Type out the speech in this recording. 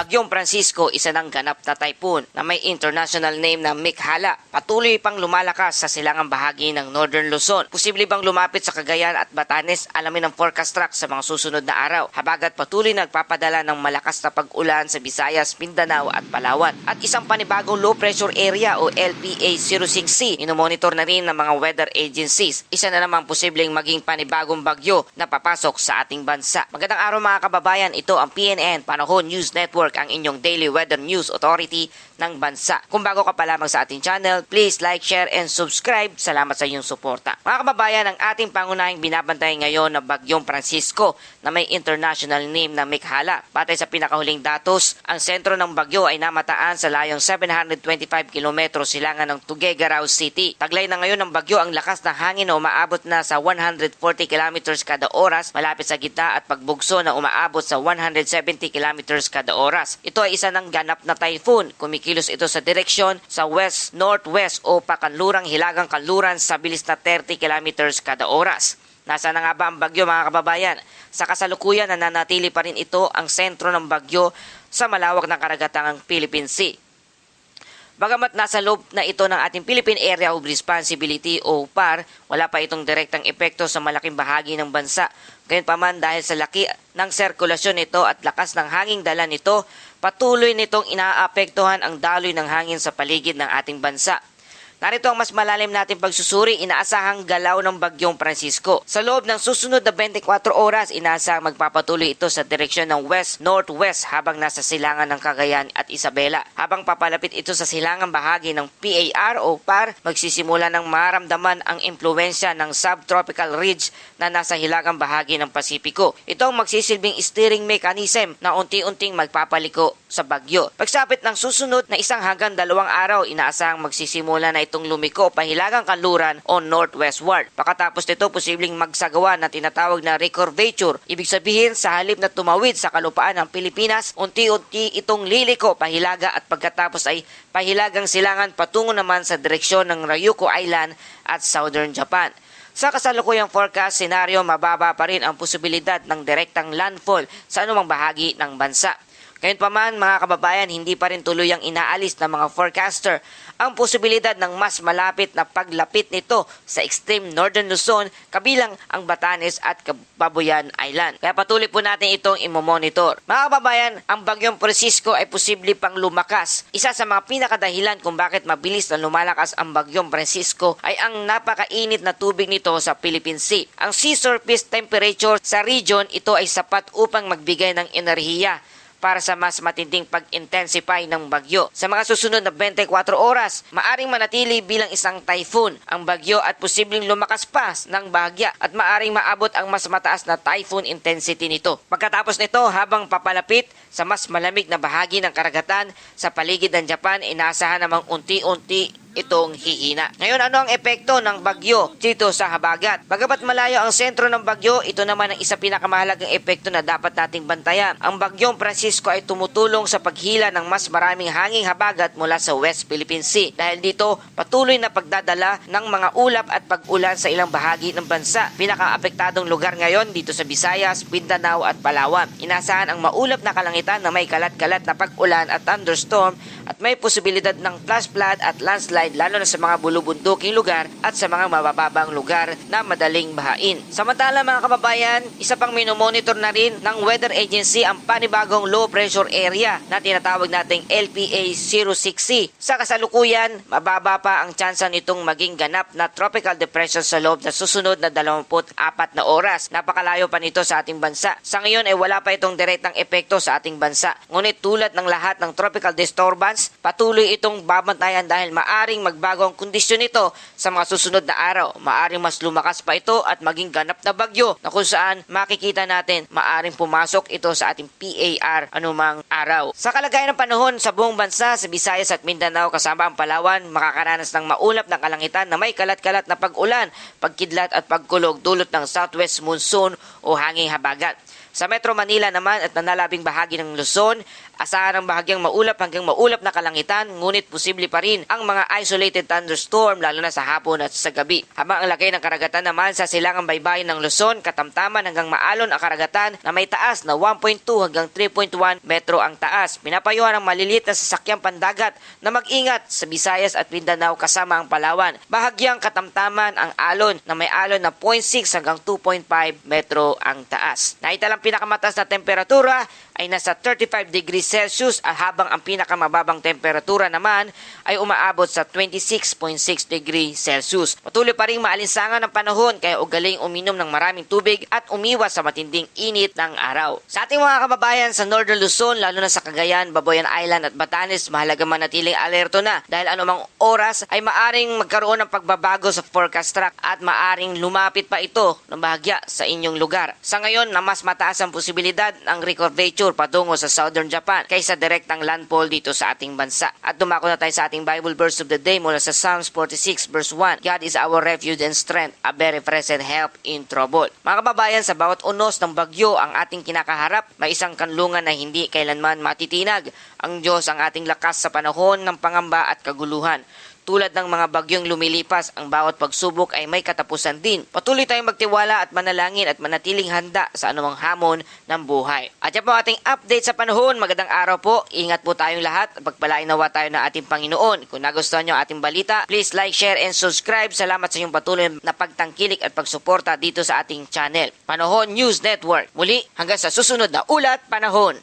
Bagyong Francisco, isa ng ganap na typhoon na may international name na Mikhala. Patuloy pang lumalakas sa silangang bahagi ng Northern Luzon. Posible bang lumapit sa Cagayan at Batanes? Alamin ng forecast track sa mga susunod na araw. Habagat patuloy nagpapadala ng malakas na pag-ulan sa Visayas, Mindanao at Palawan. At isang panibagong low pressure area o LPA 06C, inomonitor na rin ng mga weather agencies. Isa na namang posibleng maging panibagong bagyo na papasok sa ating bansa. Magandang araw mga kababayan, ito ang PNN Panahon News Network, ang inyong daily weather news authority ng bansa. Kung bago ka pa lamang sa ating channel, please like, share, and subscribe. Salamat sa iyong suporta. Mga kababayan, ang ating pangunahing binabantay ngayon na Bagyong Francisco na may international name na Mikhala. Batay sa pinakahuling datos, ang sentro ng bagyo ay namataan sa layong 725 km silangan ng Tuguegarao City. Taglay na ngayon ng bagyo ang lakas ng hangin na umaabot na sa 140 km kada oras malapit sa gitna at pagbugso na umaabot sa 170 km kada oras. Ito ay isa ng ganap na typhoon. Kumikilos ito sa direksyon sa west-northwest o pakanlurang hilagang kanluran sa bilis na 30 km kada oras. Nasa na nga ba ang bagyo mga kababayan? Sa kasalukuyan nananatili pa rin ito ang sentro ng bagyo sa malawak na karagatang Philippine Sea. Bagamat nasa loob na ito ng ating Philippine Area of Responsibility o PAR, wala pa itong direktang epekto sa malaking bahagi ng bansa. Gayunpaman dahil sa laki ng sirkulasyon nito at lakas ng hanging dala nito, patuloy nitong inaapektuhan ang daloy ng hangin sa paligid ng ating bansa. Narito ang mas malalim nating pagsusuri, inaasahang galaw ng Bagyong Francisco. Sa loob ng susunod na 24 oras, inaasahang magpapatuloy ito sa direksyon ng west-northwest habang nasa silangan ng Cagayan at Isabela. Habang papalapit ito sa silangang bahagi ng PAR o PAR, magsisimula ng maramdaman ang impluensya ng subtropical ridge na nasa hilagang bahagi ng Pasipiko. Ito ang magsisilbing steering mechanism na unti-unting magpapaliko sa bagyo. Pagsapit ng susunod na 1 hanggang 2 araw, inaasahang magsisimula na itong lumiko pahilagang kanluran o northwestward. Pagkatapos nito, posibleng magsagawa na tinatawag na recurvature. Ibig sabihin, sa halip na tumawid sa kalupaan ng Pilipinas, unti-unti itong liliko pahilaga at pagkatapos ay pahilagang silangan patungo naman sa direksyon ng Ryukyu Island at Southern Japan. Sa kasalukuyang forecast scenario, mababa pa rin ang posibilidad ng direktang landfall sa anumang bahagi ng bansa. Gayunpaman mga kababayan, hindi pa rin tuluyang inaalis ng mga forecaster ang posibilidad ng mas malapit na paglapit nito sa extreme northern Luzon kabilang ang Batanes at Babuyan Island. Kaya patuloy po natin itong imomonitor. Mga kababayan, ang Bagyong Francisco ay posible pang lumakas. Isa sa mga pinakadahilan kung bakit mabilis na lumalakas ang Bagyong Francisco ay ang napakainit na tubig nito sa Philippine Sea. Ang sea surface temperature sa region ito ay sapat upang magbigay ng enerhiya para sa mas matinding pag-intensify ng bagyo. Sa mga susunod na 24 oras, maaring manatili bilang isang typhoon ang bagyo at posibleng lumakas pa ng bahagya at maaring maabot ang mas mataas na typhoon intensity nito. Pagkatapos nito, habang papalapit sa mas malamig na bahagi ng karagatan sa paligid ng Japan, inaasahan namang unti-unti itong hihina. Ngayon, ano ang epekto ng bagyo dito sa habagat? Bagamat malayo ang sentro ng bagyo, ito naman ang isa pinakamahalagang epekto na dapat nating bantayan. Ang Bagyong Francisco ay tumutulong sa paghila ng mas maraming hanging habagat mula sa West Philippine Sea. Dahil dito, patuloy na pagdadala ng mga ulap at pag-ulan sa ilang bahagi ng bansa. Pinaka-apektadong lugar ngayon dito sa Visayas, Mindanao at Palawan. Inasahan ang maulap na kalangitan na may kalat-kalat na pag-ulan at thunderstorm at may posibilidad ng flash flood at landslide lalo na sa mga bulubunduking lugar at sa mga mabababang lugar na madaling bahain. Samantala mga kababayan, isa pang minomonitor na rin ng weather agency ang panibagong low pressure area na tinatawag nating LPA 06C. Sa kasalukuyan, mababa pa ang tsansa nitong maging ganap na tropical depression sa loob na susunod na 24 na oras. Napakalayo pa nito sa ating bansa. Sa ngayon ay wala pa itong direktang epekto sa ating bansa. Ngunit tulad ng lahat ng tropical disturbance, patuloy itong babantayan dahil maaring magbago ang kondisyon nito sa mga susunod na araw. Maaring mas lumakas pa ito at maging ganap na bagyo na kung saan makikita natin maaring pumasok ito sa ating PAR anumang araw. Sa kalagayan ng panahon sa buong bansa, sa Visayas at Mindanao kasama ang Palawan, makakaranas ng maulap na kalangitan na may kalat-kalat na pag-ulan, pagkidlat at pagkulog dulot ng southwest monsoon o hanging habagat. Sa Metro Manila naman at nanalabing bahagi ng Luzon Asahan ang bahagyang maulap hanggang maulap na kalangitan, ngunit posible pa rin ang mga isolated thunderstorm lalo na sa hapon at sa gabi. Habang ang laki ng karagatan naman sa silangang baybayin ng Luzon, katamtaman hanggang maalon ang karagatan na may taas na 1.2 hanggang 3.1 metro ang taas. Pinapayuhan ang maliliit na sasakyang pandagat na mag-ingat sa Visayas at Mindanao kasama ang Palawan. Bahagyang katamtaman ang alon na may alon na 0.6 hanggang 2.5 metro ang taas. Naitalang pinakamataas na temperatura ay nasa 35 degrees Celsius at habang ang pinakamababang temperatura naman ay umaabot sa 26.6 degrees Celsius. Patuloy pa rin maalinsangan ng panahon kaya ugaling uminom ng maraming tubig at umiwas sa matinding init ng araw. Sa ating mga kababayan sa Northern Luzon, lalo na sa Cagayan, Babuyan Island at Batanes, mahalaga manatiling alerto na dahil anumang oras ay maaring magkaroon ng pagbabago sa forecast track at maaring lumapit pa ito ng bahagya sa inyong lugar. Sa ngayon na mas mataas ang posibilidad ng recurvature patungo sa Southern Japan kaysa direktang landfall dito sa ating bansa. At dumako na tayo sa ating Bible verse of the day mula sa Psalms 46 verse 1. God is our refuge and strength, a very present help in trouble. Mga kababayan, sa bawat unos ng bagyo ang ating kinakaharap, may isang kanlungan na hindi kailanman matitinag. Ang Diyos ang ating lakas sa panahon ng pangamba at kaguluhan. Tulad ng mga bagyong lumilipas, ang bawat pagsubok ay may katapusan din. Patuloy tayong magtiwala at manalangin at manatiling handa sa anumang hamon ng buhay. At yan po ating update sa panahon. Magandang araw po. Ingat po tayong lahat. Pagpalain nawa tayo ng ating Panginoon. Kung nagustuhan nyo ating balita, please like, share, and subscribe. Salamat sa inyong patuloy na pagtangkilik at pagsuporta dito sa ating channel. Panahon News Network. Muli, hanggang sa susunod na Ulat Panahon.